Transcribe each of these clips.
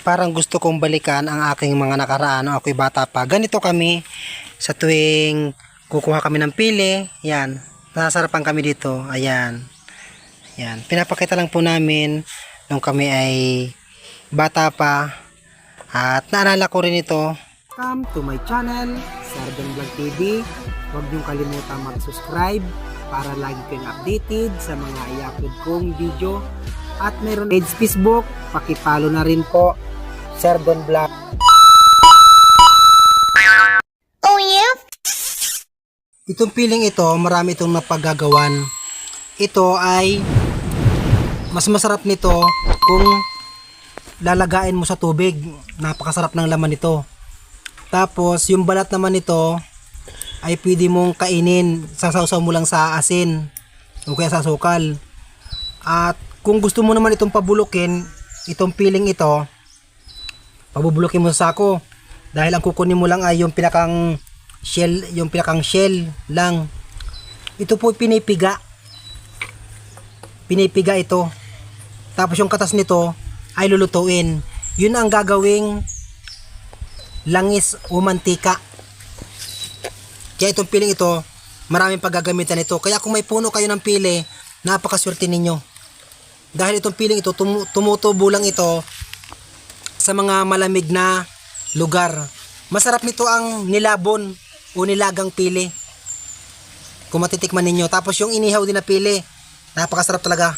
Parang gusto kong balikan ang aking mga nakaraan nung ako'y bata pa. Ganito kami sa tuwing kukuha kami ng pili. Yan. Nasarapan kami dito. Ayan. Yan. Pinapakita lang po namin nung kami ay bata pa. At naalala ko rin ito. Welcome to my channel, Sardon Vlog TV. Huwag niyong kalimutan mag-subscribe para lagi kayong updated sa mga i-upload kong video. At meron page Facebook, pakipalo na rin po, Sardon Vlog. Oh yeah? Itong piling ito, marami itong napagagawan. Ito ay mas masarap nito kung lalagain mo sa tubig. Napakasarap ng laman nito. Tapos yung balat naman nito ay pwede mong kainin, sasawsaw mo lang sa asin o kaya sa sukal. At kung gusto mo naman itong pabulukin, itong piling ito, pabubulukin mo sa sako. Dahil ang kukunin mo lang ay yung pinakang shell lang. Ito po pinipiga. Pinipiga ito. Tapos yung katas nito ay lulutuin. Yun ang gagawing langis o mantika. Kaya itong piling ito, maraming paggagamitan ito. Kaya kung may puno kayo ng pili, napakaswerte ninyo. Dahil itong piling ito, tumutubo lang ito sa mga malamig na lugar. Masarap nito ang nilabon o nilagang pili. Kung matitikman ninyo. Tapos yung inihaw din na pili, napakasarap talaga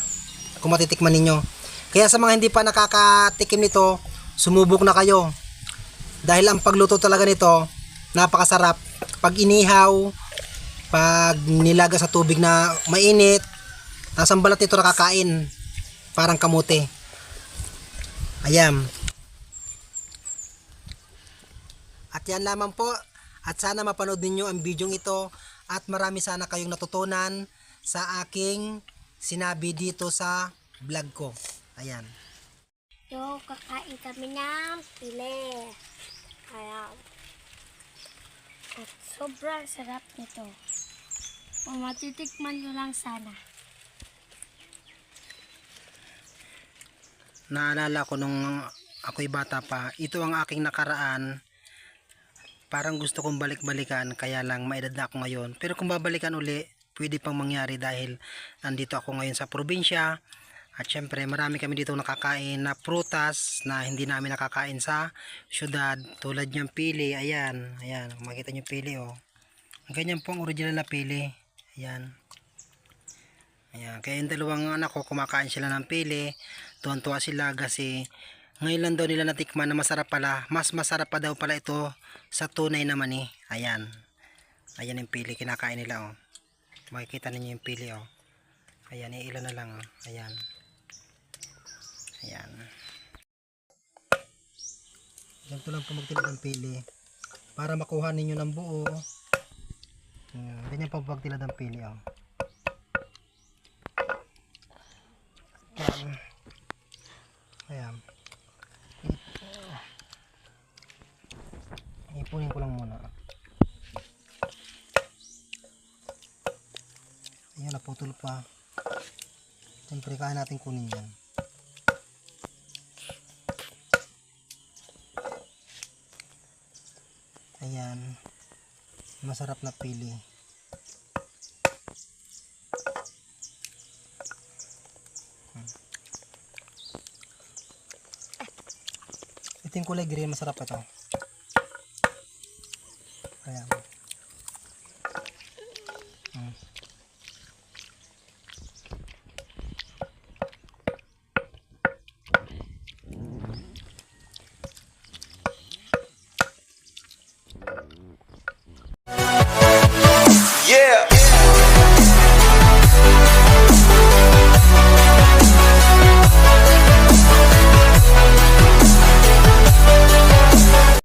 kung matitikman ninyo. Kaya sa mga hindi pa nakakatikim nito, sumubok na kayo. Dahil ang pagluto talaga nito, napakasarap. Pag inihaw, pag nilaga sa tubig na mainit, tapos ang balat nito nakakain. Parang kamote. Ayan. At yan lamang po. At sana mapanood ninyo ang video ito. At marami sana kayong natutunan sa aking sinabi dito sa vlog ko. Ayan. Yo, kakain kami ng pili. Ayan. At sobrang sarap nito. Kung matitikman nyo lang sana. Naalala ko nung ako'y bata pa, ito ang aking nakaraan. Parang gusto kong balik-balikan, kaya lang maedad na ako ngayon. Pero kung babalikan uli, pwede pang mangyari dahil nandito ako ngayon sa probinsya. At syempre marami kami dito nakakain na prutas na hindi namin nakakain sa syudad. Tulad niyang pili, ayan, ayan, makita niyo pili oh. Ganyan po ang original na pili. Ayan. Ayan, kaya yung dalawang anak ko kumakain sila ng pili. Tuwan-tuwa sila kasi ngayon lang daw nila natikman na masarap pala. Mas masarap pa daw pala ito sa tunay naman eh. Ayan. Ayan yung pili, kinakain nila oh. Makikita ninyo yung pili oh. Ayan, ilan na lang oh. Ayan. Ayan. Ganito lang po magtilid ng pili para makuha ninyo ng buo. Ayan. Ganyan po pagtilid ng pili oh. Ayan. Ayan. Ipunin ko lang muna. Ayan, naputol pa. Siyempre kaya natin kunin yan. Ayan. Masarap na pili. Ito yung kulay green, masarap ito. Ayan.